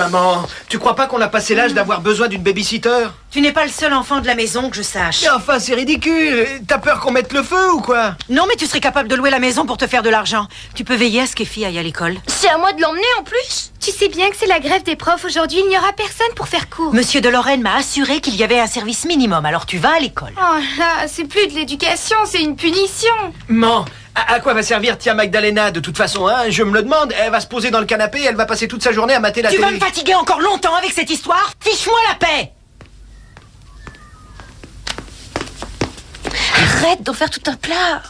maman. Tu crois pas qu'on a passé l'âge d'avoir besoin d'une babysitter? Tu n'es pas le seul enfant de la maison que je sache. Mais enfin, c'est ridicule. T'as peur qu'on mette le feu ou quoi? Non, mais tu serais capable de louer la maison pour te faire de l'argent. Tu peux veiller à ce qu'Effie aille à l'école. C'est à moi de l'emmener en plus. Tu sais bien que c'est la grève des profs aujourd'hui. Il n'y aura personne pour faire cours. Monsieur de Lorraine m'a assuré qu'il y avait un service minimum. Alors tu vas à l'école. Oh là, c'est plus de l'éducation, c'est une punition. Maman, à quoi va servir Tia Magdalena de toute façon, hein? Je me le demande. Elle va se poser dans le canapé, elle va passer toute sa journée à mater la Tu télé. vas me fatiguer encore longtemps avec cette histoire? Fiche-moi la paix! Arrête d'en faire tout un plat.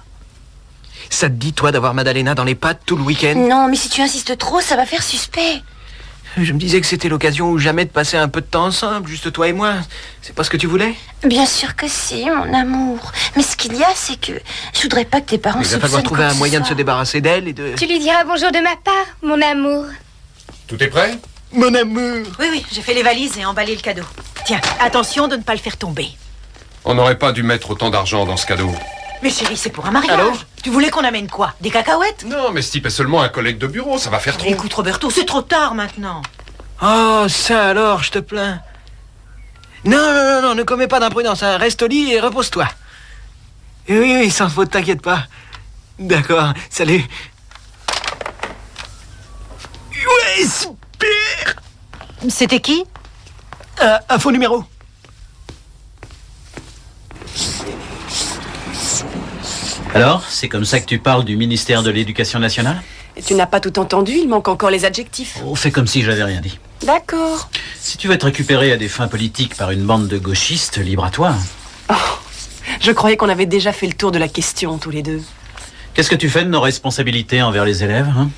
Ça te dit, toi, d'avoir Madalena dans les pattes tout le week-end? Non, mais si tu insistes trop, ça va faire suspect. Je me disais que c'était l'occasion ou jamais de passer un peu de temps ensemble, juste toi et moi. C'est pas ce que tu voulais? Bien sûr que si, mon amour. Mais ce qu'il y a, c'est que je voudrais pas que tes parents Il va falloir trouver un moyen de se débarrasser d'elle et de... Tu lui diras bonjour de ma part, mon amour. Tout est prêt? Mon amour! Oui, j'ai fait les valises et emballé le cadeau. Tiens, attention de ne pas le faire tomber. On n'aurait pas dû mettre autant d'argent dans ce cadeau. Mais chérie, c'est pour un mariage. Allô? Tu voulais qu'on amène quoi? Des cacahuètes? Non, mais ce type est seulement un collègue de bureau, ça va faire trop. Écoute, Roberto, c'est trop tard maintenant. Oh, ça alors, je te plains. Non, ne commets pas d'imprudence, hein. Reste au lit et repose-toi. Oui, sans faute, t'inquiète pas. D'accord, salut. Ouais, super! C'était qui? Un faux numéro. Alors, c'est comme ça que tu parles du ministère de l'Éducation nationale? Et tu n'as pas tout entendu, il manque encore les adjectifs. Oh, fais comme si j'avais rien dit. D'accord. Si tu veux être récupéré à des fins politiques par une bande de gauchistes, libre à toi. Oh, je croyais qu'on avait déjà fait le tour de la question, tous les deux. Qu'est-ce que tu fais de nos responsabilités envers les élèves, hein?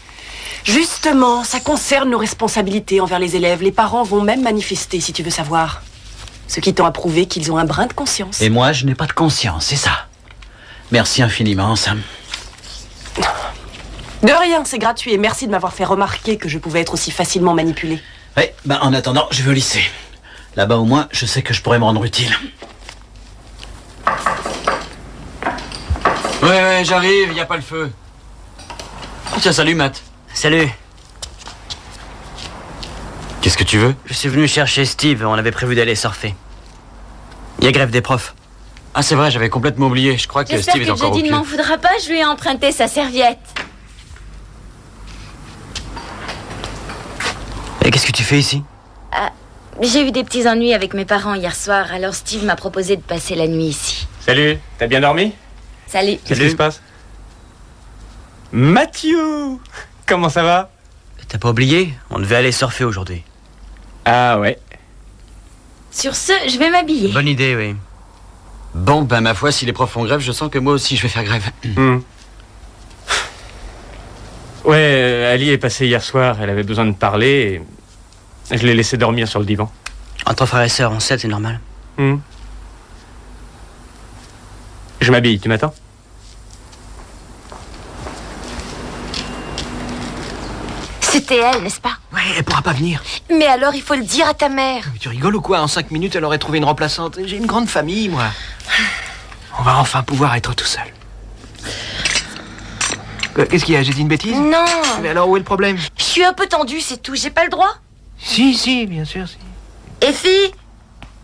Justement, ça concerne nos responsabilités envers les élèves. Les parents vont même manifester, si tu veux savoir. Ce qui tend à prouver qu'ils ont un brin de conscience. Et moi, je n'ai pas de conscience, c'est ça. Merci infiniment, Sam. De rien, c'est gratuit. Et merci de m'avoir fait remarquer que je pouvais être aussi facilement manipulée. Ouais, en attendant, je vais au lycée. Là-bas, au moins, je sais que je pourrais me rendre utile. Ouais, j'arrive, y a pas le feu. Tiens, salut, Matt. Salut, Qu'est-ce que tu veux? je suis venu chercher Steve, on avait prévu d'aller surfer. Il y a grève des profs. Ah, c'est vrai, j'avais complètement oublié. Je crois que J'espère Steve est que encore au Jody ne pieu. m'en voudra pas, je lui ai emprunté sa serviette. Et qu'est-ce que tu fais ici? J'ai eu des petits ennuis avec mes parents hier soir, alors Steve m'a proposé de passer la nuit ici. Salut, t'as bien dormi? Salut. Qu'est-ce qui se passe? Mathieu! Comment ça va? T'as pas oublié? On devait aller surfer aujourd'hui. Ah ouais. Sur ce, je vais m'habiller. Bonne idée, oui. Bon, ben ma foi, si les profs font grève, je sens que moi aussi je vais faire grève. Ouais, Ali est passée hier soir, elle avait besoin de parler et je l'ai laissé dormir sur le divan. Entre frères et sœurs, on sait, c'est normal. Je m'habille, tu m'attends? C'était elle, n'est-ce pas? Ouais, elle pourra pas venir. Mais alors, il faut le dire à ta mère. Mais tu rigoles ou quoi? En 5 minutes, elle aurait trouvé une remplaçante. J'ai une grande famille, moi. On va enfin pouvoir être tout seul. Qu'est-ce qu'il y a? J'ai dit une bêtise? Non. Mais alors, où est le problème? Je suis un peu tendue, c'est tout. J'ai pas le droit. Si, bien sûr, si. Effie,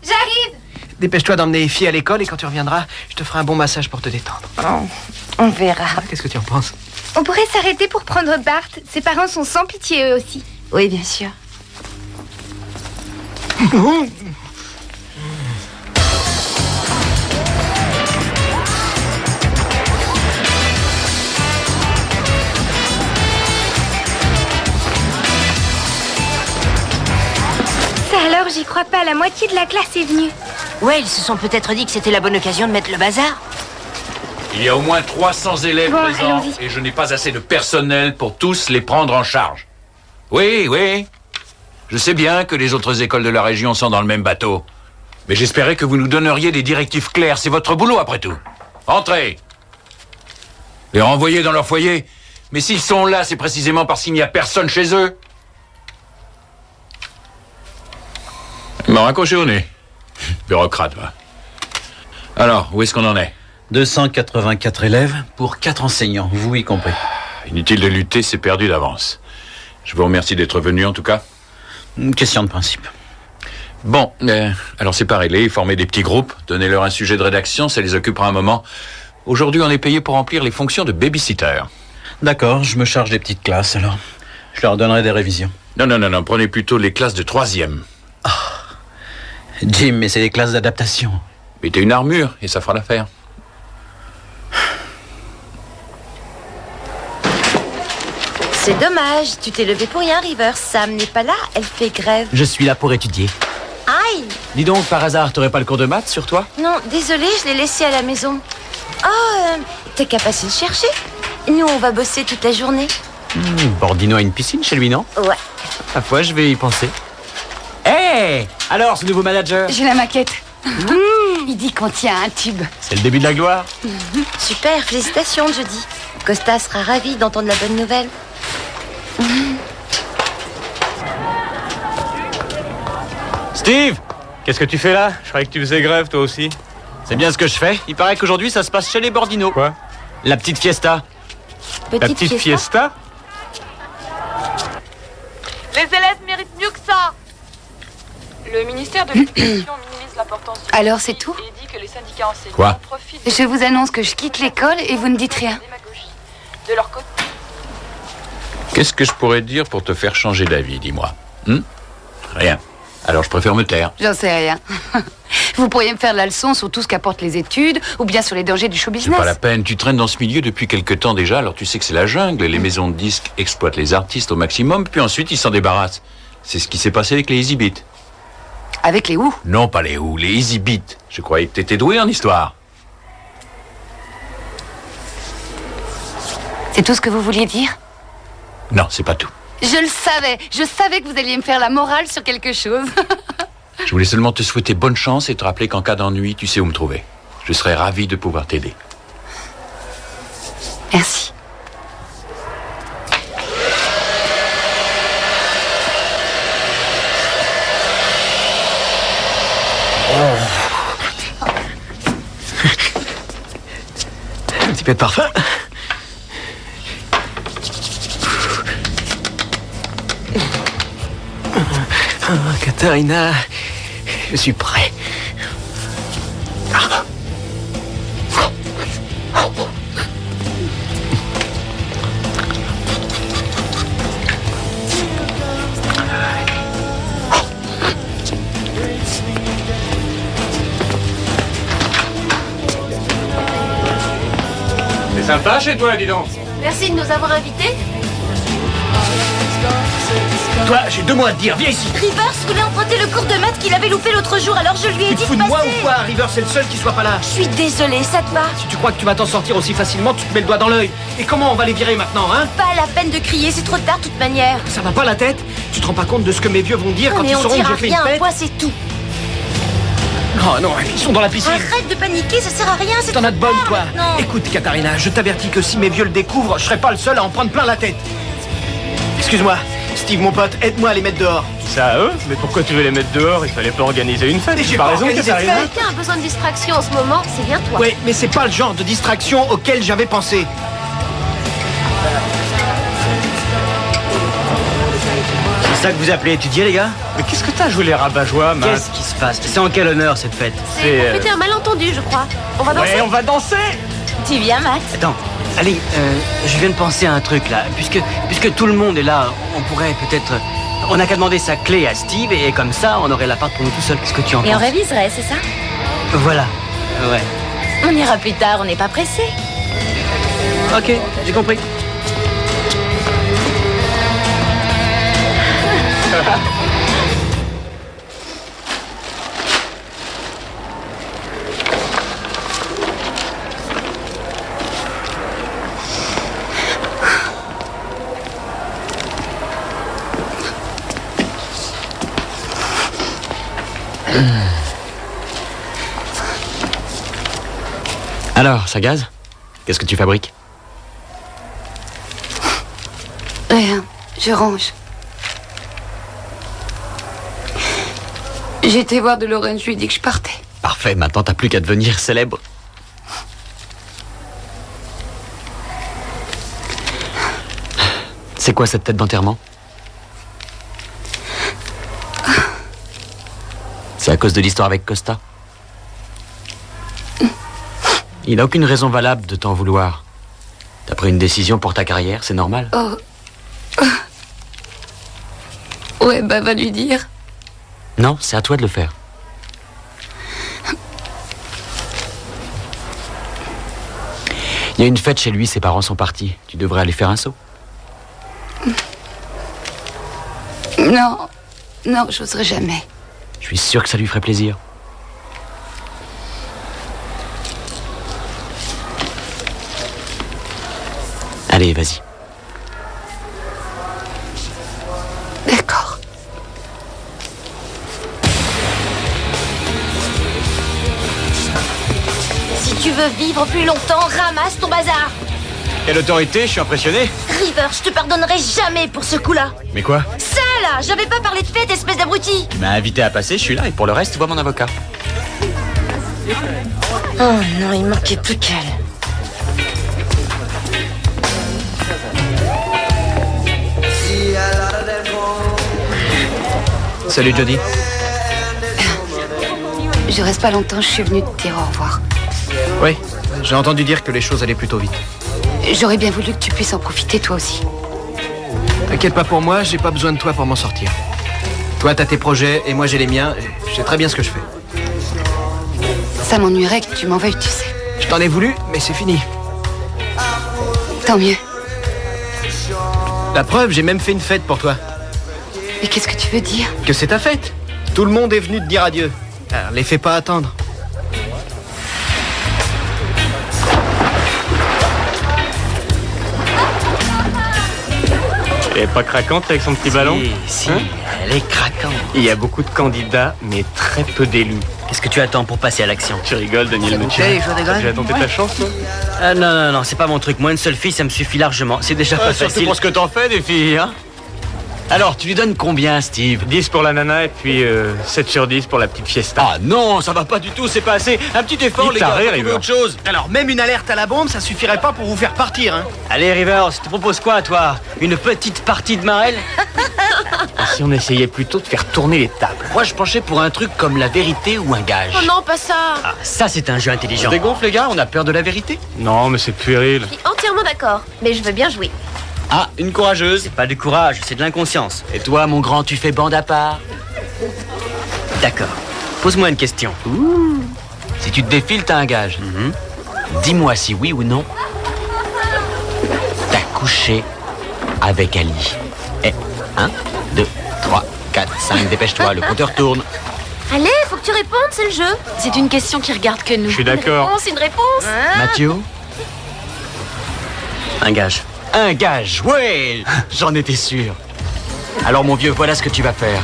j'arrive. Dépêche-toi d'emmener les filles à l'école et quand tu reviendras, je te ferai un bon massage pour te détendre. On verra. Qu'est-ce que tu en penses? On pourrait s'arrêter pour prendre Bart. Ses parents sont sans pitié eux aussi. Oui, bien sûr. Ça alors, j'y crois pas. La moitié de la classe est venue. Ouais, ils se sont peut-être dit que c'était la bonne occasion de mettre le bazar. Il y a au moins 300 élèves Bon, présents allons-y. et je n'ai pas assez de personnel pour tous les prendre en charge. Oui. Je sais bien que les autres écoles de la région sont dans le même bateau. Mais j'espérais que vous nous donneriez des directives claires. C'est votre boulot, après tout. Entrez. Les renvoyer dans leur foyer. Mais s'ils sont là, c'est précisément parce qu'il n'y a personne chez eux. Il m'a raccroché au nez. Bureaucrate, va. Alors, où est-ce qu'on en est? 284 élèves pour 4 enseignants, vous y compris. Inutile de lutter, c'est perdu d'avance. Je vous remercie d'être venu, en tout cas. Une question de principe. Bon, alors séparez-les, formez des petits groupes, donnez-leur un sujet de rédaction, ça les occupera un moment. Aujourd'hui, on est payé pour remplir les fonctions de babysitter. D'accord, je me charge des petites classes, alors. Je leur donnerai des révisions. Non, prenez plutôt les classes de 3e. Oh. Jim, mais c'est des classes d'adaptation. Mettez une armure, et ça fera l'affaire. C'est dommage, tu t'es levé pour rien, River. Sam n'est pas là, elle fait grève. Je suis là pour étudier. Aïe! Dis donc, par hasard, t'aurais pas le cours de maths sur toi? Non, désolée, je l'ai laissé à la maison. Oh, t'es qu'à passer le chercher. Nous, on va bosser toute la journée. Bordino a une piscine chez lui, non? Ouais. À fois, je vais y penser. Hé! Alors, ce nouveau manager? J'ai la maquette. Il dit qu'on tient un tube. C'est le début de la gloire. Super, félicitations, Jody. Costa sera ravi d'entendre la bonne nouvelle. Steve! Qu'est-ce que tu fais là? Je croyais que tu faisais grève, toi aussi. C'est bien ce que je fais. Il paraît qu'aujourd'hui, ça se passe chez les Bordino. Quoi? La petite fiesta. La petite fiesta? Les élèves méritent mieux que ça. Le ministère de l'Éducation minimise l'importance du Alors, c'est tout? et dit que les syndicats enseignants Quoi? profitent Je vous annonce que je quitte l'école et vous ne dites rien. de leur côté. Qu'est-ce que je pourrais dire pour te faire changer d'avis, dis-moi? Rien. Alors je préfère me taire. J'en sais rien. Vous pourriez me faire la leçon sur tout ce qu'apportent les études ou bien sur les dangers du show C'est business. pas la peine, tu traînes dans ce milieu depuis quelque temps déjà, alors tu sais que c'est la jungle, les maisons de disques exploitent les artistes au maximum, puis ensuite ils s'en débarrassent. C'est ce qui s'est passé avec les Easy Beats. Avec les où? Non, pas les où, les Easy Beats. Je croyais que t'étais doué en histoire. C'est tout ce que vous vouliez dire? Non, c'est pas tout. Je le savais. Je savais que vous alliez me faire la morale sur quelque chose. Je voulais seulement te souhaiter bonne chance et te rappeler qu'en cas d'ennui, tu sais où me trouver. Je serais ravi de pouvoir t'aider. Merci. Un petit peu de parfum. Katharina, je suis prêt. C'est sympa chez toi, dis donc. Merci de nous avoir invités. Toi, j'ai 2 mots à te dire, viens ici. Rivers voulait emprunter le cours de maths qu'il avait loupé l'autre jour, alors je lui ai Tu dit te fous de de moi passer. ou quoi? River, c'est le seul qui soit pas là. Je suis désolée, ça te va? Si tu crois que tu vas t'en sortir aussi facilement, tu te mets le doigt dans l'œil. Et comment on va les virer maintenant, hein? Pas la peine de crier, c'est trop tard de toute manière. Ça va pas la tête? Tu te rends pas compte de ce que mes vieux vont dire quand Mais ils on sauront que dira j'ai fait une rien, fête? moi c'est tout. Oh non, ils sont dans la piscine. Arrête de paniquer, ça sert à rien, c'est T'en trop as de bonnes, tard toi. maintenant. Écoute, Katharina, je t'avertis que si mes vieux le découvrent, je serai pas le seul à en prendre plein la tête. Excuse-moi, Steve, mon pote, aide-moi à les mettre dehors. Ça à eux? Mais pourquoi tu veux les mettre dehors? Il fallait pas organiser une fête. Mais j'ai J'ai pas pas raison, organisé de Katharina. fête. Quelqu'un a besoin de distraction en ce moment, c'est bien toi. Ouais, mais c'est pas le genre de distraction auquel j'avais pensé. C'est ça que vous appelez étudier, les gars? Mais qu'est-ce que t'as joué les rabat-joie, Matt? Qu'est-ce qui se passe? C'est en quel honneur, cette fête? C'est, Pour fêter un malentendu, je crois. On va danser? Ouais, on va danser! Tu viens, Matt? Attends, allez, je viens de penser à un truc, là. Puisque tout le monde est là, on pourrait peut-être... On n'a qu'à demander sa clé à Steve, et comme ça, on aurait l'appart pour nous tout seuls. Qu'est-ce que tu en penses? Et on réviserait, c'est ça? Voilà, ouais. On ira plus tard, on n'est pas pressé. Ok, j'ai compris. Alors, ça gaze? Qu'est-ce que tu fabriques? Rien, je range. J'ai été voir de Lorraine, je lui ai dit que je partais. Parfait, maintenant t'as plus qu'à devenir célèbre. C'est quoi cette tête d'enterrement? à cause de l'histoire avec Costa. Il n'a aucune raison valable de t'en vouloir. T'as pris une décision pour ta carrière, c'est normal. Oh. Ouais, bah va lui dire. Non, c'est à toi de le faire. Il y a une fête chez lui, ses parents sont partis. Tu devrais aller faire un saut. Non, non, j'oserais jamais. Je suis sûr que ça lui ferait plaisir. Allez, vas-y. D'accord. Si tu veux vivre plus longtemps, ramasse ton bazar. Quelle autorité, je suis impressionné. River, je te pardonnerai jamais pour ce coup-là. Mais quoi? Ça là, j'avais pas parlé de fête, espèce d'abruti. Tu m'as invité à passer, je suis là, et pour le reste, vois mon avocat. Oh non, il manquait plus qu'elle. Salut Jody. Je reste pas longtemps, je suis venue te dire au revoir. Oui, j'ai entendu dire que les choses allaient plutôt vite. J'aurais bien voulu que tu puisses en profiter toi aussi. T'inquiète pas pour moi, j'ai pas besoin de toi pour m'en sortir. Toi, t'as tes projets et moi j'ai les miens. Je sais très bien ce que je fais. Ça m'ennuierait que tu m'en veuilles, tu sais. Je t'en ai voulu, mais c'est fini. Tant mieux. La preuve, j'ai même fait une fête pour toi. Mais qu'est-ce que tu veux dire? Que c'est ta fête. Tout le monde est venu te dire adieu. Alors, les fais pas attendre. Elle est pas craquante avec son petit ballon? Si, elle est craquante. Il y a beaucoup de candidats, mais très peu d'élus. Qu'est-ce que tu attends pour passer à l'action? Tu rigoles, Daniel Mathieu. Tu as tenté ta chance, toi? Non, c'est pas mon truc. Moi, une seule fille, ça me suffit largement. C'est déjà pas Surtout facile. pour ce que t'en fais, des filles, hein. Alors, tu lui donnes combien, Steve? 10 pour la nana et puis 7 sur 10 pour la petite fiesta. Ah non, ça va pas du tout, c'est pas assez. Un petit effort, les gars, faut trouver autre chose. Alors, même une alerte à la bombe, ça suffirait pas pour vous faire partir, hein. Allez, Rivers, tu te proposes quoi, toi? Une petite partie de Marelle? Si on essayait plutôt de faire tourner les tables. Moi, je penchais pour un truc comme la vérité ou un gage. Oh non, pas ça. Ah, ça, c'est un jeu intelligent. On dégonfle, les gars, on a peur de la vérité? Non, mais c'est puéril. Je suis entièrement d'accord, mais je veux bien jouer. Ah, une courageuse. C'est pas du courage, c'est de l'inconscience. Et toi, mon grand, tu fais bande à part? D'accord. Pose-moi une question. Si tu te défiles, t'as un gage. Dis-moi si oui ou non, t'as couché avec Ali. Et 1, 2, 3, 4, 5, dépêche-toi, le compteur tourne. Allez, faut que tu répondes, c'est le jeu. C'est une question qui regarde que nous. Je suis d'accord. Une réponse. Mathieu? Un gage. Un gage, ouais. J'en étais sûr. Alors, mon vieux, voilà ce que tu vas faire.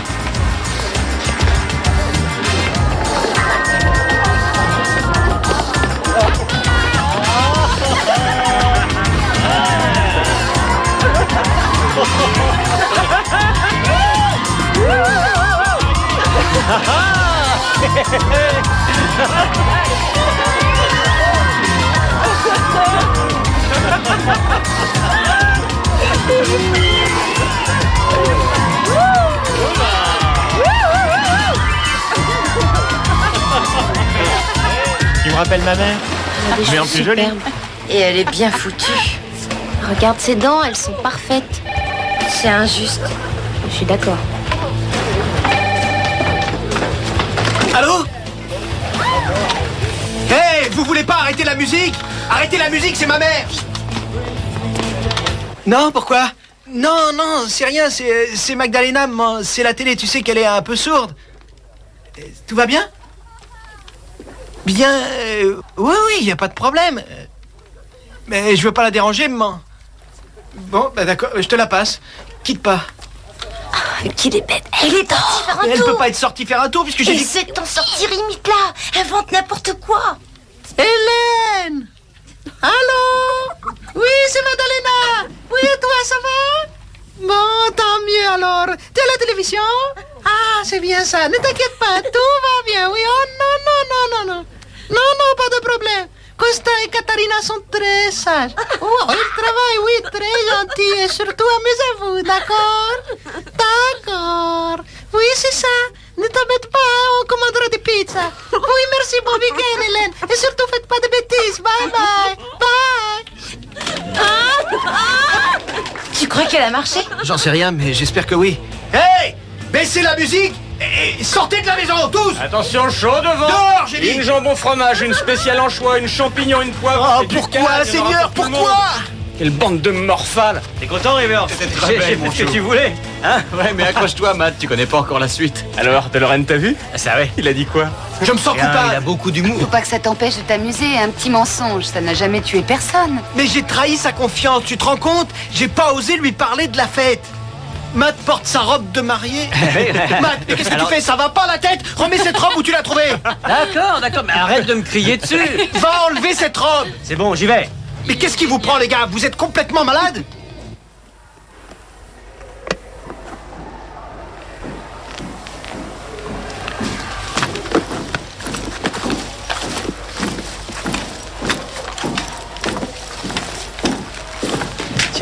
Tu me rappelles ma mère? Elle a Mais en plus jolie. Et elle est bien foutue. Regarde ses dents, elles sont parfaites. C'est injuste. Je suis d'accord. Allô? Hey, vous voulez pas arrêter la musique? Arrêtez la musique, c'est ma mère. Non, pourquoi? Non, c'est rien, c'est Magdalena, c'est la télé, tu sais qu'elle est un peu sourde. Tout va bien? Bien, oui, y a pas de problème. Mais je veux pas la déranger, maman. Bon, bah d'accord, je te la passe. Quitte pas. Qu'il est bête. Elle est sortie faire un Elle tour. peut pas être sortie faire un tour puisque j'ai dit... Essaie de t'en sortir, imite-la. Invente n'importe quoi. Hélène! Allô? Oui, c'est Madalena. Oui, et toi, ça va? Bon, tant mieux alors. T'es à la télévision? Ah, c'est bien ça. Ne t'inquiète pas, tout va bien. Oui, oh non. Non, pas de problème. Costa et Katarina sont très sages. Oh, ils travaillent, oui, très gentils. Et surtout, amusez-vous, d'accord? D'accord. Oui, c'est ça. Ne t'embête pas, hein, on commandera des pizzas. Oui, merci, bon week-end, Hélène. Et surtout, faites pas de bêtises. Bye bye. Bye. Tu crois qu'elle a marché? J'en sais rien, mais j'espère que oui. Hey! Baissez la musique et sortez de la maison, tous! Attention, chaud devant. Dehors, j'ai dit. Une jambon fromage, une spéciale anchois, une champignon, une poivre. Oh, pourquoi, Seigneur, pourquoi? Quelle bande de morphales. T'es content, River? C'était très belle, J'ai mon fait ce que chou. tu voulais. Hein? Ouais, mais accroche-toi, Matt, tu connais pas encore la suite. Alors, Delorenne, t'as vu? Ça va. Il a dit quoi? Je me sens Il a coupable. beaucoup d'humour. Faut pas que ça t'empêche de t'amuser. Un petit mensonge, ça n'a jamais tué personne. Mais j'ai trahi sa confiance, tu te rends compte? J'ai pas osé lui parler de la fête. Matt porte sa robe de mariée. Matt, mais qu'est-ce que tu fais? Ça va pas la tête? Remets cette robe où tu l'as trouvée. D'accord, mais arrête de me crier dessus. Va enlever cette robe. C'est bon, j'y vais. Mais qu'est-ce qui vous prend, les gars? Vous êtes complètement malades?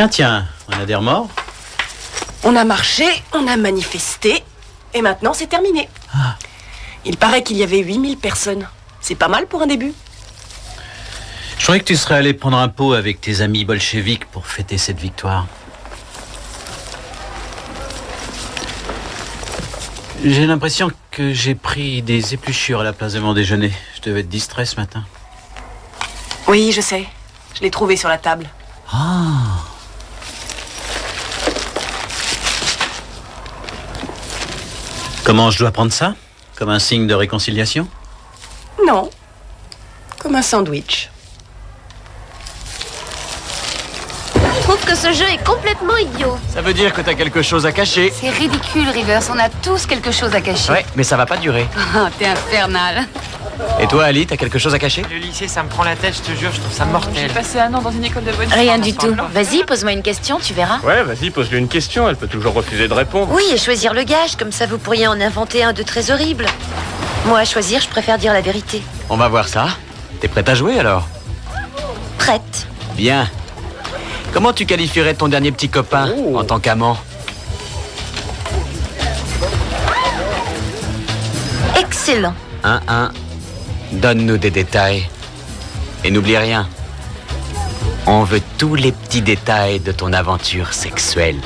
Tiens, on a des remords? On a marché, on a manifesté, et maintenant c'est terminé. Il paraît qu'il y avait 8000 personnes. C'est pas mal pour un début. Je croyais que tu serais allé prendre un pot avec tes amis bolcheviques pour fêter cette victoire. J'ai l'impression que j'ai pris des épluchures à la place de mon déjeuner. Je devais être distrait ce matin. Oui, je sais. Je l'ai trouvé sur la table. Ah. Comment je dois prendre ça? Comme un signe de réconciliation? Non. Comme un sandwich. Je trouve que ce jeu est complètement idiot. Ça veut dire que t'as quelque chose à cacher. C'est ridicule, Rivers. On a tous quelque chose à cacher. Ouais, mais ça va pas durer. Ah, t'es infernal. Et toi, Ali, t'as quelque chose à cacher? Le lycée, ça me prend la tête, je te jure, je trouve ça mortel. J'ai passé un an dans une école de bonne Rien du tout. Vas-y, pose-moi une question, tu verras. Ouais, vas-y, pose-lui une question, elle peut toujours refuser de répondre. Oui, et choisir le gage, comme ça vous pourriez en inventer un de très horrible. Moi, à choisir, je préfère dire la vérité. On va voir ça. T'es prête à jouer alors? Prête. Bien. Comment tu qualifierais ton dernier petit copain en tant qu'amant? Excellent. 1-1. Donne-nous des détails. Et n'oublie rien. On veut tous les petits détails de ton aventure sexuelle.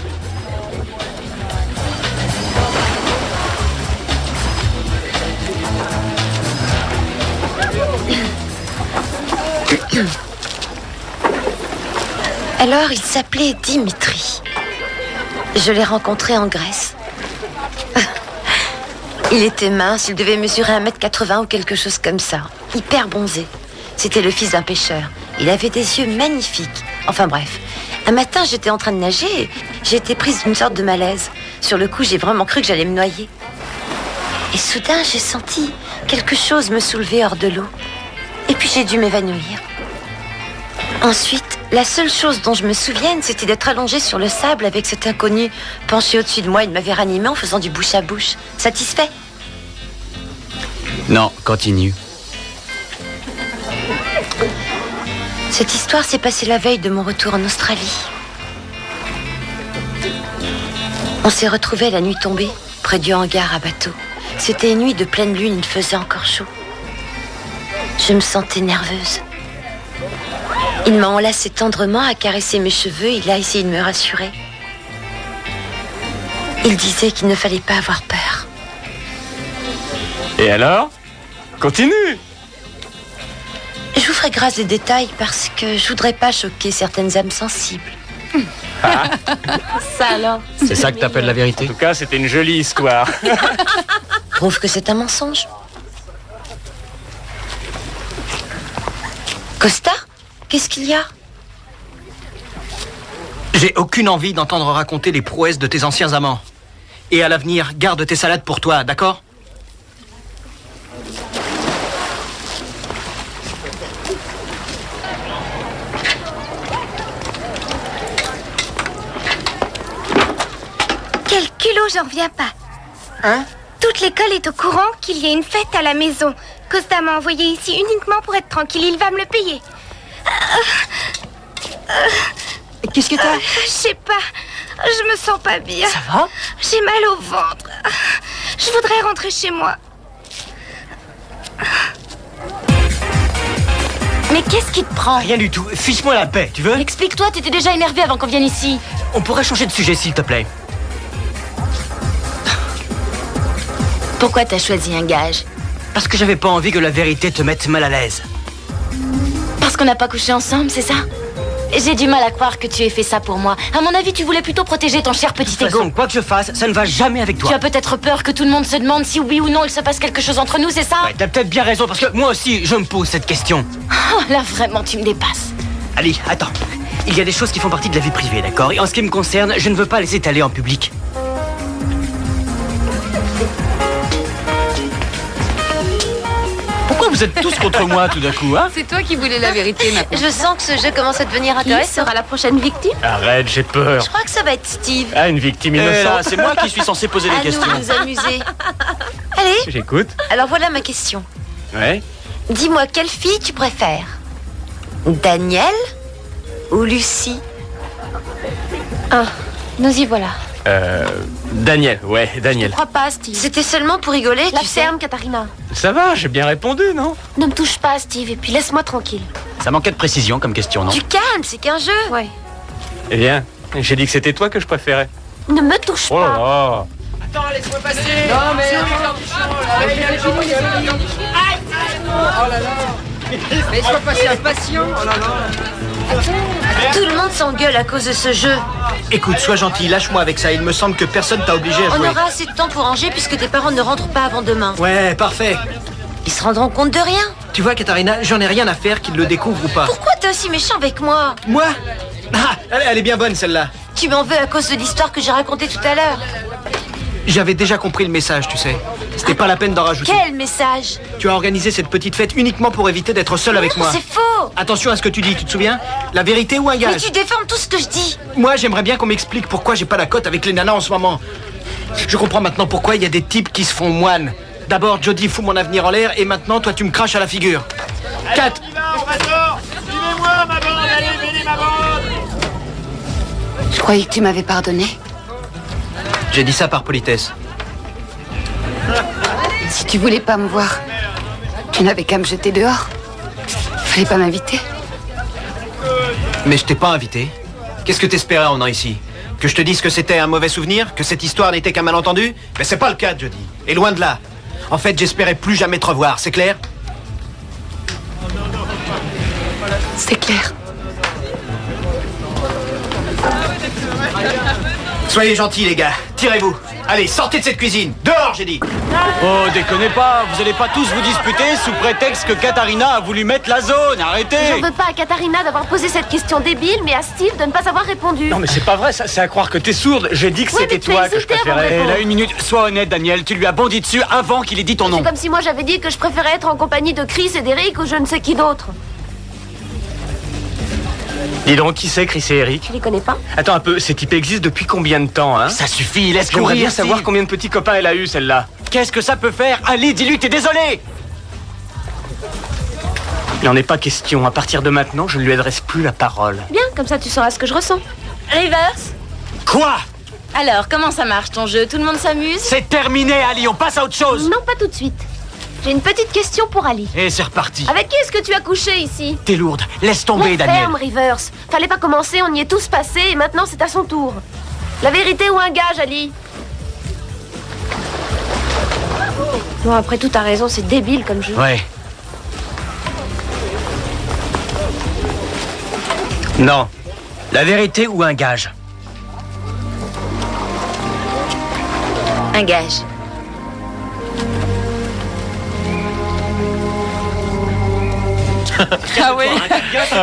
Alors, il s'appelait Dimitri. Je l'ai rencontré en Grèce. Il était mince, il devait mesurer 1m80 ou quelque chose comme ça. Hyper bronzé. C'était le fils d'un pêcheur. Il avait des yeux magnifiques. Enfin bref. Un matin, j'étais en train de nager et j'ai été prise d'une sorte de malaise. Sur le coup, j'ai vraiment cru que j'allais me noyer. Et soudain, j'ai senti quelque chose me soulever hors de l'eau. Et puis j'ai dû m'évanouir. Ensuite, la seule chose dont je me souvienne, c'était d'être allongée sur le sable avec cet inconnu penché au-dessus de moi. Il m'avait ranimée en faisant du bouche à bouche. Satisfait? Non, continue. Cette histoire s'est passée la veille de mon retour en Australie. On s'est retrouvés la nuit tombée, près du hangar à bateau. C'était une nuit de pleine lune, il faisait encore chaud. Je me sentais nerveuse. Il m'a enlacée tendrement, a caressé mes cheveux, il a essayé de me rassurer. Il disait qu'il ne fallait pas avoir peur. Et alors? Continue! Je vous ferai grâce des détails parce que je voudrais pas choquer certaines âmes sensibles. Ça alors? C'est ça que t'appelles la vérité? En tout cas, c'était une jolie histoire. Prouve que c'est un mensonge. Costa? Qu'est-ce qu'il y a? J'ai aucune envie d'entendre raconter les prouesses de tes anciens amants. Et à l'avenir, garde tes salades pour toi, d'accord? Quel culot, j'en reviens pas. Hein? Toute l'école est au courant qu'il y a une fête à la maison. Costa m'a envoyé ici uniquement pour être tranquille. Il va me le payer. Qu'est-ce que t'as? Je sais pas. Je me sens pas bien. Ça va? J'ai mal au ventre. Je voudrais rentrer chez moi. Mais qu'est-ce qui te prend? Rien du tout. Fiche-moi la paix, tu veux? Explique-toi, t'étais déjà énervé avant qu'on vienne ici. On pourrait changer de sujet, s'il te plaît. Pourquoi t'as choisi un gage? Parce que j'avais pas envie que la vérité te mette mal à l'aise. Parce qu'on n'a pas couché ensemble, c'est ça? J'ai du mal à croire que tu aies fait ça pour moi. À mon avis, tu voulais plutôt protéger ton cher petit De toute façon, égo. quoi que je fasse, ça ne va jamais avec toi. Tu as peut-être peur que tout le monde se demande si oui ou non il se passe quelque chose entre nous, c'est ça? Ouais, t'as peut-être bien raison, parce que moi aussi, je me pose cette question. Oh, là, vraiment, tu me dépasses. Ali, attends. Il y a des choses qui font partie de la vie privée, d'accord? Et en ce qui me concerne, je ne veux pas les étaler en public. Pourquoi vous êtes tous contre moi tout d'un coup, hein? C'est toi qui voulais la vérité maintenant. Je sens que ce jeu commence à devenir intéressant. Qui sera la prochaine victime? Arrête, j'ai peur. Je crois que ça va être Steve. Ah, une victime Eh innocente. là, c'est moi qui suis censé poser les À questions. nous de nous amuser. Allez, J'écoute. alors voilà ma question. Ouais. Dis-moi, quelle fille tu préfères? Daniel ou Lucie? Ah, nous y voilà. Daniel, ouais, Daniel. Je crois pas, Steve. C'était seulement pour rigoler, La tu sais. ferme, Katharina. Ça va, j'ai bien répondu, non? Ne me touche pas, Steve, et puis laisse-moi tranquille. Ça manquait de précision comme question, non? Tu calmes, c'est qu'un jeu. Ouais. Eh bien, j'ai dit que c'était toi que je préférais. Ne me touche Oh là pas. là. Attends, laisse-moi passer. Non, mais oh là là. Laisse-moi passer un patient. Oh là là. Tout le monde s'engueule à cause de ce jeu. Écoute, sois gentil, lâche-moi avec ça. Il me semble que personne t'a obligé à On jouer. aura assez de temps pour ranger puisque tes parents ne rentrent pas avant demain. Ouais, parfait. Ils se rendront compte de rien. Tu vois, Katharina, j'en ai rien à faire qu'ils le découvrent ou pas. Pourquoi t'es aussi méchant avec moi? Moi? Ah, elle est bien bonne celle-là. Tu m'en veux à cause de l'histoire que j'ai racontée tout à l'heure. J'avais déjà compris le message, tu sais. C'était pas la peine d'en rajouter. Quel message? Tu as organisé cette petite fête uniquement pour éviter d'être seul avec moi. C'est faux. Attention à ce que tu dis, tu te souviens? La vérité ou un Mais gage? tu déformes tout ce que je dis. Moi, j'aimerais bien qu'on m'explique pourquoi j'ai pas la cote avec les nanas en ce moment. Je comprends maintenant pourquoi il y a des types qui se font moines. D'abord, Jody fout mon avenir en l'air et maintenant, toi, tu me craches à la figure. 4. Suivez-moi, ma bande, allez, venez, ma bande. Je croyais que tu m'avais pardonné. J'ai dit ça par politesse. Si tu voulais pas me voir, tu n'avais qu'à me jeter dehors. Fallait pas m'inviter. Mais je t'ai pas invité. Qu'est-ce que t'espérais en venant ici? Que je te dise que c'était un mauvais souvenir? Que cette histoire n'était qu'un malentendu? Mais c'est pas le cas, Jody. Et loin de là. En fait, j'espérais plus jamais te revoir, c'est clair? C'est clair. Soyez gentils, les gars. Tirez-vous. Allez, sortez de cette cuisine. Dehors, j'ai dit. Oh, déconnez pas, vous allez pas tous vous disputer sous prétexte que Katharina a voulu mettre la zone, arrêtez! J'en veux pas à Katharina d'avoir posé cette question débile, mais à Steve de ne pas avoir répondu. Non mais c'est pas vrai, ça, c'est à croire que t'es sourde. J'ai dit que Ouais, c'était mais tu as toi que je hésité avant de préférais. répondre. Là, une minute, sois honnête, Daniel, tu lui as bondi dessus avant qu'il ait dit ton nom. C'est comme si moi j'avais dit que je préférais être en compagnie de Chris et d'Eric ou je ne sais qui d'autre. Dis donc, qui c'est Chris et Eric? Tu les connais pas? Attends un peu, ces types existent depuis combien de temps, hein? Ça suffit, laisse J'aimerais bien courir, savoir Steve. combien de petits copains elle a eu, celle-là. Qu'est-ce que ça peut faire? Allez, dis-lui, t'es désolé! Il n'en est pas question. À partir de maintenant, je ne lui adresse plus la parole. Bien, comme ça tu sauras ce que je ressens. Reverse. Quoi? Alors, comment ça marche ton jeu? Tout le monde s'amuse? C'est terminé, Ali, on passe à autre chose! Non, pas tout de suite. J'ai une petite question pour Ali. Et c'est reparti. Avec qui est-ce que tu as couché ici? T'es lourde, laisse tomber, Mais Daniel. ferme, Rivers. Fallait pas commencer, on y est tous passés et maintenant c'est à son tour. La vérité ou un gage, Ali? Bon, après tout, t'as raison, c'est débile comme jeu. Ouais. Non. La vérité ou un gage? Un gage. Ah oui.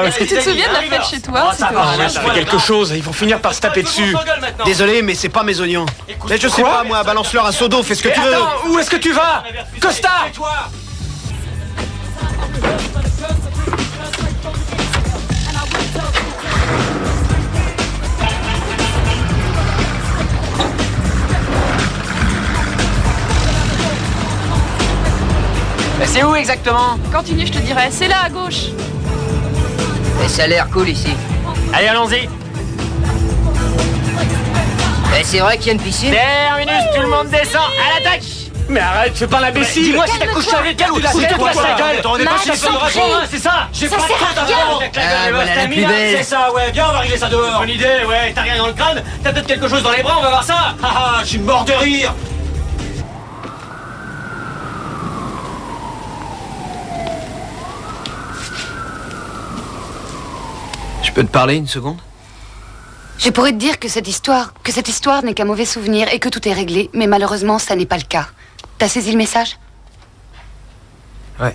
Est-ce que tu te souviens de la fête chez toi? C'était horrible. Ça fait quelque chose, ils vont finir par se taper dessus. Désolé, mais c'est pas mes oignons. Mais je sais pas, moi, balance-leur un seau d'eau, fais ce que tu veux. Attends, où est-ce que tu vas? Costa! C'est où exactement? Continue, je te dirai. C'est là, à gauche. Et ça a l'air cool ici. Allez, allons-y. Et c'est vrai qu'il y a une piscine? Terminus, tout le monde descend, à l'attaque! Mais arrête, fais pas l'imbécile. Dis-moi si t'as couché avec elle ou tu te casses la gueule. On est pas chef de restaurant, c'est ça. J'ai pas de compte à faire avec la gueule de voilà la plus belle. C'est ça, ouais, viens, on va régler ça dehors. Bonne idée, ouais, t'as rien dans le crâne. T'as peut-être quelque chose dans les bras, on va voir ça. Ah, je suis mort de rire. Je peux te parler une seconde? Je pourrais te dire que cette histoire n'est qu'un mauvais souvenir et que tout est réglé, mais malheureusement, ça n'est pas le cas. T'as saisi le message? Ouais.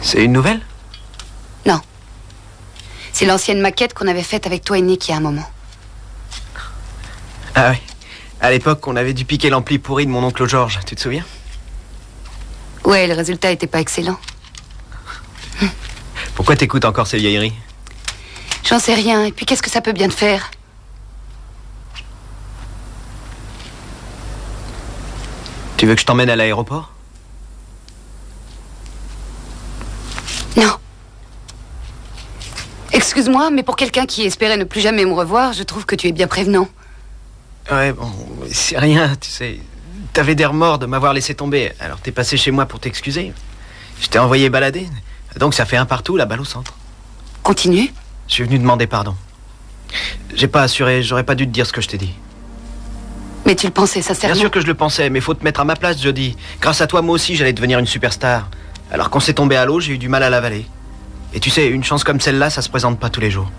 C'est une nouvelle? Non. C'est l'ancienne maquette qu'on avait faite avec toi et Nick il y a un moment. Ah ouais. À l'époque, on avait dû piquer l'ampli pourri de mon oncle Georges, tu te souviens? Ouais, le résultat était pas excellent. Pourquoi t'écoutes encore ces vieilleries? J'en sais rien, et puis qu'est-ce que ça peut bien te faire? Tu veux que je t'emmène à l'aéroport? Non. Excuse-moi, mais pour quelqu'un qui espérait ne plus jamais me revoir, je trouve que tu es bien prévenant. Ouais, bon, c'est rien, tu sais. T'avais des remords de m'avoir laissé tomber, alors t'es passé chez moi pour t'excuser. Je t'ai envoyé balader, donc ça fait un partout, la balle au centre. Continue. Je suis venu demander pardon. J'ai pas assuré, j'aurais pas dû te dire ce que je t'ai dit. Mais tu le pensais sincèrement? Bien sûr que je le pensais, mais faut te mettre à ma place, Jodie. Grâce à toi, moi aussi, j'allais devenir une superstar. Alors qu'on s'est tombé à l'eau, j'ai eu du mal à l'avaler. Et tu sais, une chance comme celle-là, ça se présente pas tous les jours.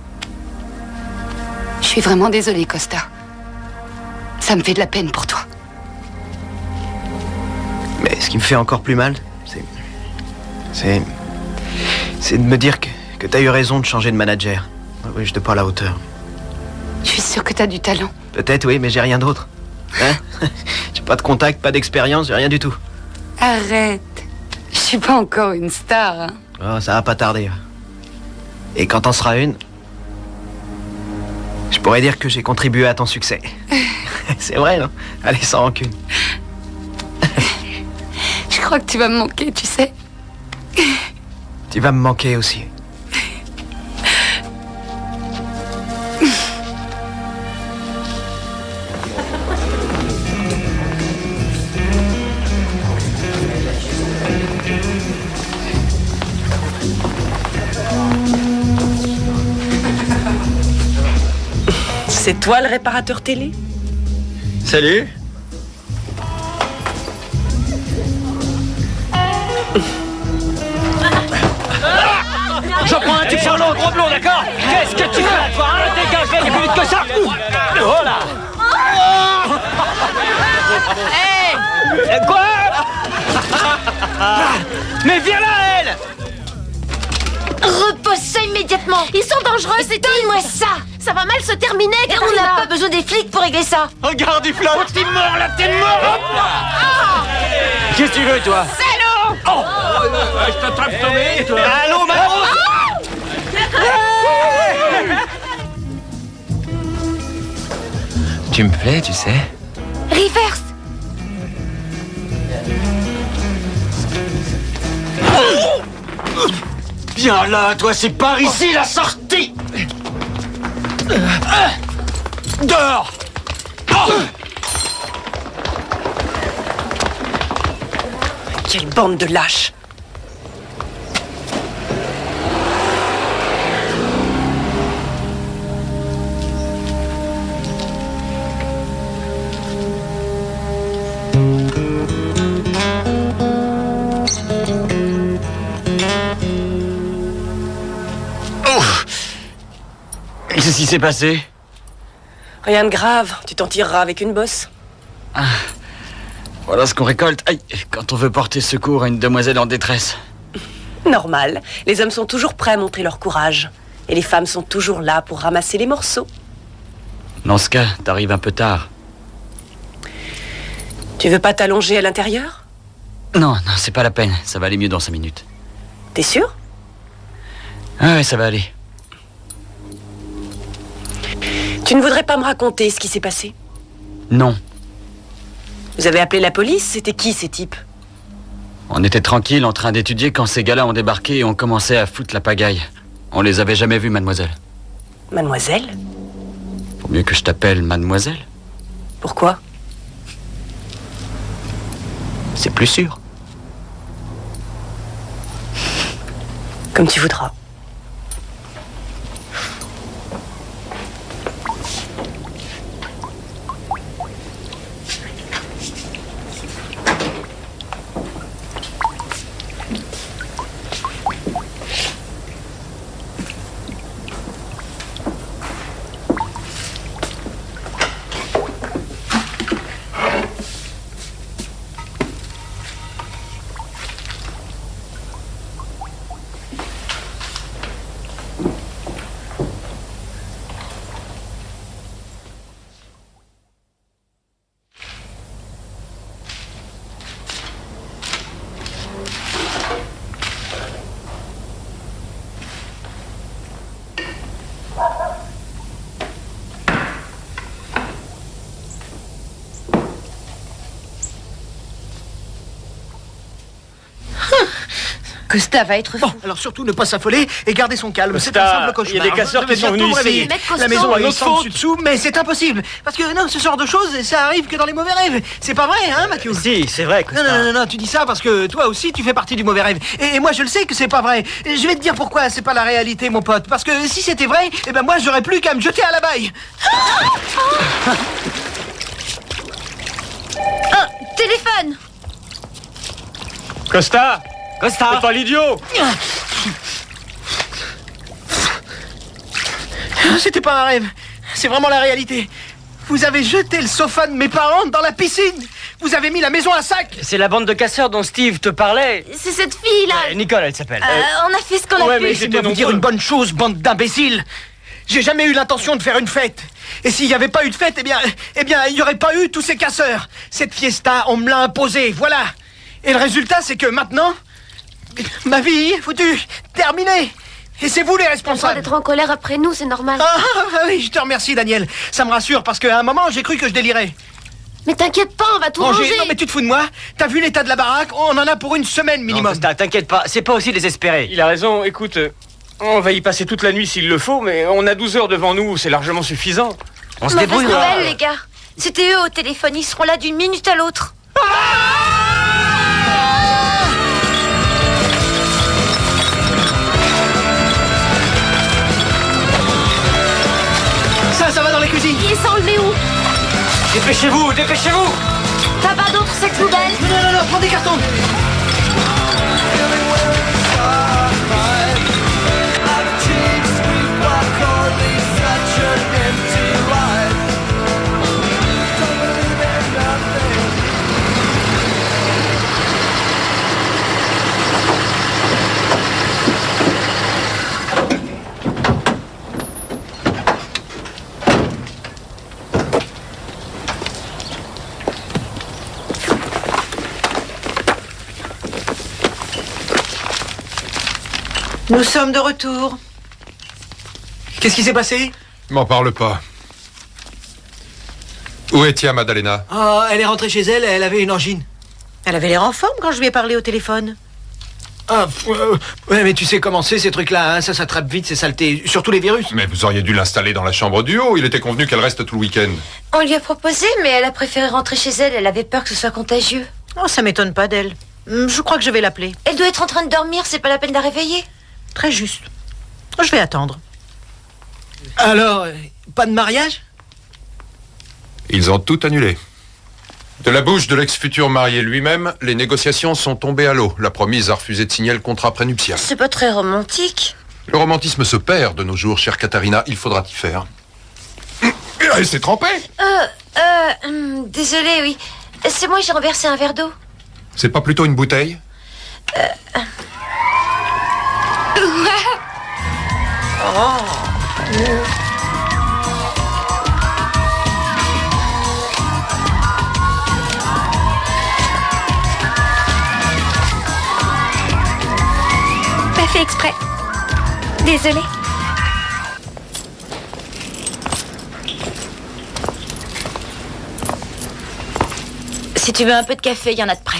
Je suis vraiment désolée, Costa. Ça me fait de la peine pour toi. Mais ce qui me fait encore plus mal, c'est de me dire que t'as eu raison de changer de manager. Oui, je te parle à hauteur. Je suis sûre que t'as du talent. Peut-être, oui, mais j'ai rien d'autre. Hein? J'ai pas de contact, pas d'expérience, j'ai rien du tout. Arrête. Je suis pas encore une star, hein. Oh, ça va pas tarder. Et quand t'en seras une, je pourrais dire que j'ai contribué à ton succès. C'est vrai, non? Allez, sans rancune. Je crois que tu vas me manquer, tu sais. Tu vas me manquer aussi. C'est toi le réparateur télé? Salut. Je prends un tube sur l'autre, gros blond, d'accord? Qu'est-ce que tu fais, toi, hein? Dégage, viens, plus vite que ça! Oh là! Hé! Quoi? Mais viens là, elle! Repose ça immédiatement. Ils sont dangereux, c'est donne-moi ça. Ça va mal se terminer, et on n'a pas besoin des flics pour régler ça. Regarde, il flotte! Oh, t'es mort, là, t'es mort! Qu'est-ce que tu veux, toi? Salaud! Oh! Je t'attrape, toi! Allô, ma grosse! Tu me plais, tu sais. Reverse. Viens là, toi, c'est par ici la sortie! Dehors! Quelle bande de lâches! Qu'est-ce qui s'est passé? Rien de grave, tu t'en tireras avec une bosse. Ah, voilà ce qu'on récolte. Aïe, quand on veut porter secours à une demoiselle en détresse. Normal, les hommes sont toujours prêts à montrer leur courage. Et les femmes sont toujours là pour ramasser les morceaux. Dans ce cas, t'arrives un peu tard. Tu veux pas t'allonger à l'intérieur? Non, non, c'est pas la peine. Ça va aller mieux dans 5 minutes. T'es sûr? Ah ouais, ça va aller. Tu ne voudrais pas me raconter ce qui s'est passé? Non. Vous avez appelé la police? C'était qui ces types? On était tranquille en train d'étudier quand ces gars-là ont débarqué et ont commencé à foutre la pagaille. On les avait jamais vus, mademoiselle. Mademoiselle? Faut Mieux que je t'appelle mademoiselle. Pourquoi? C'est plus sûr. Comme tu voudras. Costa va être fou. Bon, alors surtout ne pas s'affoler et garder son calme. C'est Costa, un simple cauchemar. il y a des casseurs qui sont venus ici. réveiller. La maison est sans dessus-dessous, mais c'est impossible. Parce que non, ce genre de choses, ça arrive que dans les mauvais rêves. C'est pas vrai, hein, Mathieu? Si, c'est vrai, Costa. Non, tu dis ça parce que toi aussi, tu fais partie du mauvais rêve. Et moi, je le sais que c'est pas vrai. Et je vais te dire pourquoi c'est pas la réalité, mon pote. Parce que si c'était vrai, eh ben moi, j'aurais plus qu'à me jeter à la baille. Téléphone! Costa! Costa! C'est pas l'idiot! C'était pas un rêve. C'est vraiment la réalité. Vous avez jeté le sofa de mes parents dans la piscine. Vous avez mis la maison à sac. C'est la bande de casseurs dont Steve te parlait. C'est cette fille-là. Nicole, elle s'appelle. On a fait ce qu'on a pu. Laissez-moi vous dire une bonne chose, bande d'imbéciles. J'ai jamais eu l'intention de faire une fête. Et s'il n'y avait pas eu de fête, eh bien, il n'y aurait pas eu tous ces casseurs. Cette fiesta, on me l'a imposée, voilà. Et le résultat, c'est que maintenant, ma vie est foutue, terminée. Et c'est vous les responsables. D'être en colère après nous, c'est normal. Ah oui, je te remercie, Daniel. Ça me rassure parce qu'à un moment, j'ai cru que je délirais. Mais t'inquiète pas, on va tout ranger. Non, mais tu te fous de moi? T'as vu l'état de la baraque? On en a pour une semaine minimum. Non, Costa, t'inquiète pas, c'est pas aussi désespéré. Il a raison, écoute, on va y passer toute la nuit s'il le faut, mais on a 12 heures devant nous, c'est largement suffisant. On se débrouille. Mauvaise nouvelle, les gars. C'était eux au téléphone, ils seront là d'une minute à l'autre. Ça va dans les cuisines. Il s'en le met où? Dépêchez-vous, dépêchez-vous. T'as pas d'autres sacs poubelles? Non, prends des cartons. Nous sommes de retour. Qu'est-ce qui s'est passé? M'en parle pas. Où est Tia Maddalena? Oh, elle est rentrée chez elle, elle avait une angine. Elle avait l'air en forme quand je lui ai parlé au téléphone. Ah, ouais, mais tu sais comment c'est ces trucs-là, hein, ça s'attrape vite, ces saletés, surtout les virus. Mais vous auriez dû l'installer dans la chambre du haut, il était convenu qu'elle reste tout le week-end. On lui a proposé, mais elle a préféré rentrer chez elle. Elle avait peur que ce soit contagieux. Oh, ça m'étonne pas d'elle. Je crois que je vais l'appeler. Elle doit être en train de dormir, c'est pas la peine de la réveiller. Très juste. Je vais attendre. Alors, pas de mariage? Ils ont tout annulé. De la bouche de l'ex-futur marié lui-même, les négociations sont tombées à l'eau. La promise a refusé de signer le contrat prénuptial. C'est pas très romantique. Le romantisme se perd de nos jours, chère Katharina, il faudra y faire. Elle s'est trempée. Désolée, oui. C'est moi, j'ai renversé un verre d'eau. C'est pas plutôt une bouteille? Pas fait exprès. Désolée. Si tu veux un peu de café, il y en a de près.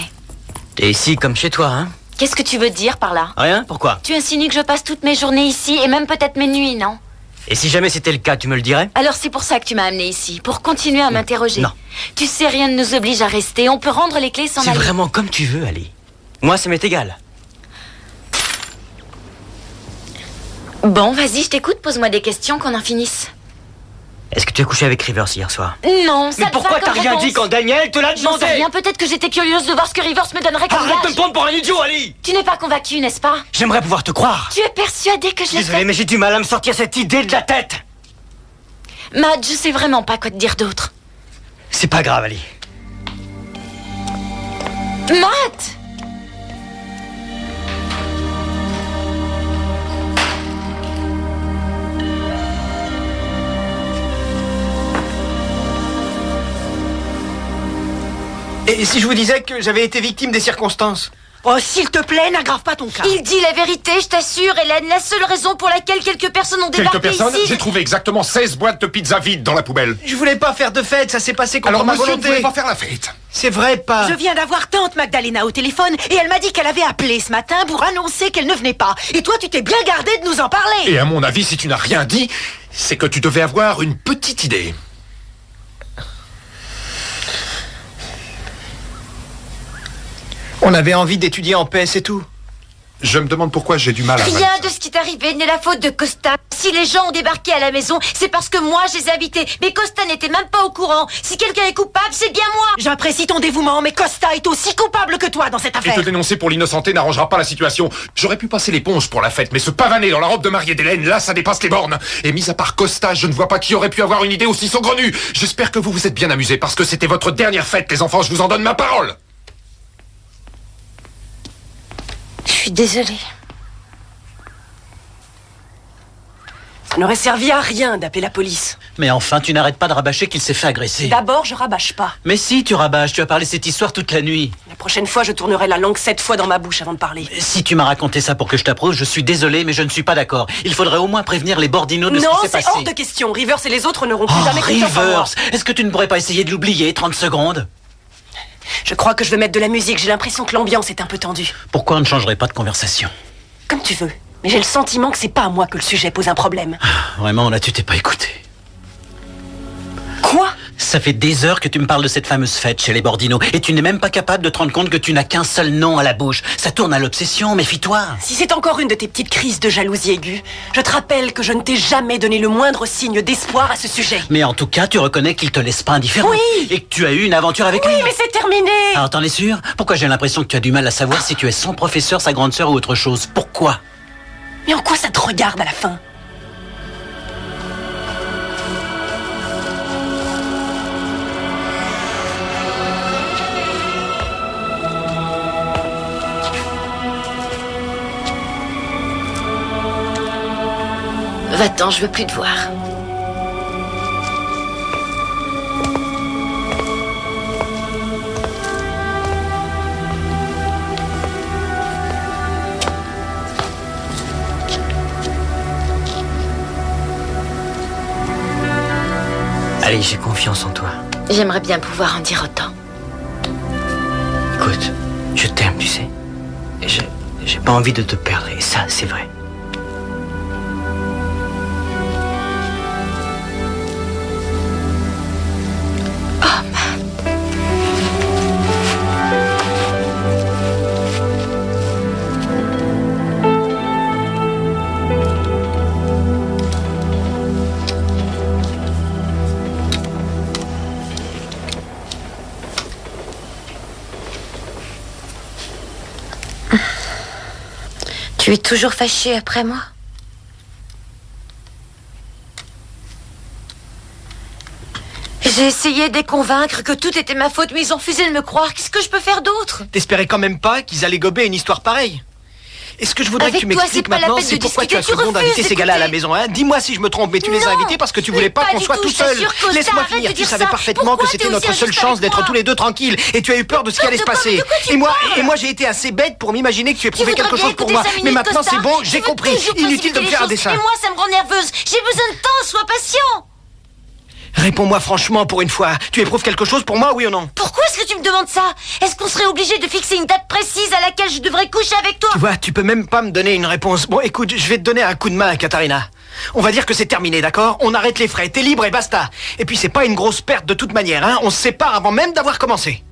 T'es ici comme chez toi, hein? Qu'est-ce que tu veux dire par là? Rien? Pourquoi? Tu insinues que je passe toutes mes journées ici et même peut-être mes nuits, non? Et si jamais c'était le cas, tu me le dirais? Alors c'est pour ça que tu m'as amené ici, pour continuer à m'interroger. Non. Tu sais, rien ne nous oblige à rester. On peut rendre les clés sans C'est aller. vraiment comme tu veux, Ali. Moi, ça m'est égal. Bon, vas-y, je t'écoute. Pose-moi des questions, qu'on en finisse. Est-ce que tu as couché avec Rivers hier soir? Non, ça Mais te pourquoi va comme t'as rien réponse? dit quand Daniel te l'a J'en demandé? sais rien, peut-être que j'étais curieuse de voir ce que Rivers me donnerait comme Arrête de gage. me prendre pour un idiot, Ali! Tu n'es pas convaincu, n'est-ce pas? J'aimerais pouvoir te croire. Tu es persuadé que je l'ai Désolé, fait? mais j'ai du mal à me sortir cette idée de la tête. Matt, je sais vraiment pas quoi te dire d'autre. C'est pas grave, Ali. Matt! Et si je vous disais que j'avais été victime des circonstances? Oh, s'il te plaît, n'aggrave pas ton cas. Il dit la vérité, je t'assure, Hélène. La seule raison pour laquelle quelques personnes ont débarqué Quelques personnes? ici... J'ai trouvé exactement 16 boîtes de pizza vides dans la poubelle. Je voulais pas faire de fête, ça s'est passé contre Alors ma monsieur ne volonté. voulait pas faire la fête. C'est vrai, pas. Je viens d'avoir tante Magdalena au téléphone et elle m'a dit qu'elle avait appelé ce matin pour annoncer qu'elle ne venait pas. Et toi, tu t'es bien gardé de nous en parler. Et à mon avis, si tu n'as rien dit, c'est que tu devais avoir une petite idée. On avait envie d'étudier en paix, c'est tout. Je me demande pourquoi j'ai du mal à... Rien de ce qui est arrivé n'est la faute de Costa. Si les gens ont débarqué à la maison, c'est parce que moi je les ai invités. Mais Costa n'était même pas au courant. Si quelqu'un est coupable, c'est bien moi. J'apprécie ton dévouement, mais Costa est aussi coupable que toi dans cette Et affaire. te dénoncer pour l'innocenté n'arrangera pas la situation. J'aurais pu passer l'éponge pour la fête, mais se pavaner dans la robe de mariée d'Hélène, là, ça dépasse les bornes. Et mis à part Costa, je ne vois pas qui aurait pu avoir une idée aussi saugrenue. J'espère que vous vous êtes bien amusés, parce que c'était votre dernière fête, les enfants, je vous en donne ma parole. Je suis désolée. Ça n'aurait servi à rien d'appeler la police. Mais enfin, tu n'arrêtes pas de rabâcher qu'il s'est fait agresser. D'abord, je rabâche pas. Mais si, tu rabâches, tu as parlé cette histoire toute la nuit. La prochaine fois, je tournerai la langue 7 fois dans ma bouche avant de parler. Si tu m'as raconté ça pour que je t'approuve, je suis désolé, mais je ne suis pas d'accord. Il faudrait au moins prévenir les Bordinos de ce Non, qui s'est c'est passé. hors de question. Rivers et les autres n'auront plus jamais confiance en moi. Rivers, est-ce que tu ne pourrais pas essayer de l'oublier 30 secondes? Je crois que je vais mettre de la musique. J'ai l'impression que l'ambiance est un peu tendue. Pourquoi on ne changerait pas de conversation? Comme tu veux. Mais j'ai le sentiment que c'est pas à moi que le sujet pose un problème. Vraiment, là, tu t'es pas écouté. Quoi? Ça fait des heures que tu me parles de cette fameuse fête chez les Bordinos, et tu n'es même pas capable de te rendre compte que tu n'as qu'un seul nom à la bouche. Ça tourne à l'obsession, méfie-toi. Si c'est encore une de tes petites crises de jalousie aiguë, je te rappelle que je ne t'ai jamais donné le moindre signe d'espoir à ce sujet. Mais en tout cas, tu reconnais qu'il te laisse pas indifférent. Oui. Et que tu as eu une aventure avec lui. Oui, mais c'est terminé. Alors t'en es sûr? Pourquoi j'ai l'impression que tu as du mal à savoir si tu es son professeur, sa grande sœur ou autre chose? Pourquoi? Mais en quoi ça te regarde à la fin? Va-t'en, je veux plus te voir. Allez, j'ai confiance en toi. J'aimerais bien pouvoir en dire autant. Écoute, je t'aime, tu sais. J'ai pas envie de te perdre, et ça, c'est vrai. Tu es toujours fâché après moi? J'ai essayé de les convaincre que tout était ma faute, mais ils ont refusé de me croire. Qu'est-ce que je peux faire d'autre? T'espérais quand même pas qu'ils allaient gober une histoire pareille? Et ce que je voudrais Avec que tu toi, m'expliques c'est pas la maintenant, peine c'est de pourquoi tu as discuter, tu seconde invité refuses ces gars-là à la d'écouter. maison, hein? Dis-moi si je me trompe, mais tu les as invités parce que tu voulais pas pas qu'on du soit tout, tout je seul. t'assure, Costa, Laisse-moi arrête finir, de tu dire savais ça. parfaitement que Pourquoi c'était t'es notre aussi seule injuste chance avec d'être moi? tous les deux tranquilles. Et tu as eu peur de ce qui allait se passer. de quoi tu Et moi, parles j'ai été assez bête pour m'imaginer que tu éprouvais voudrais quelque bien chose pour écouter moi. 5 Mais minutes, maintenant Costa. c'est bon, Tu j'ai veux compris. toujours Inutile de me précipiter faire un les choses. dessin. Et moi, ça me rend nerveuse. J'ai besoin de temps, sois patient. Réponds-moi franchement pour une fois. Tu éprouves quelque chose pour moi, oui ou non? Pourquoi est-ce que tu me demandes ça? Est-ce qu'on serait obligé de fixer une date précise à laquelle je devrais coucher avec toi? Tu vois, tu peux même pas me donner une réponse. Bon, écoute, je vais te donner un coup de main, Katharina. On va dire que c'est terminé, d'accord? On arrête les frais, t'es libre et basta. Et puis c'est pas une grosse perte de toute manière, hein? On se sépare avant même d'avoir commencé.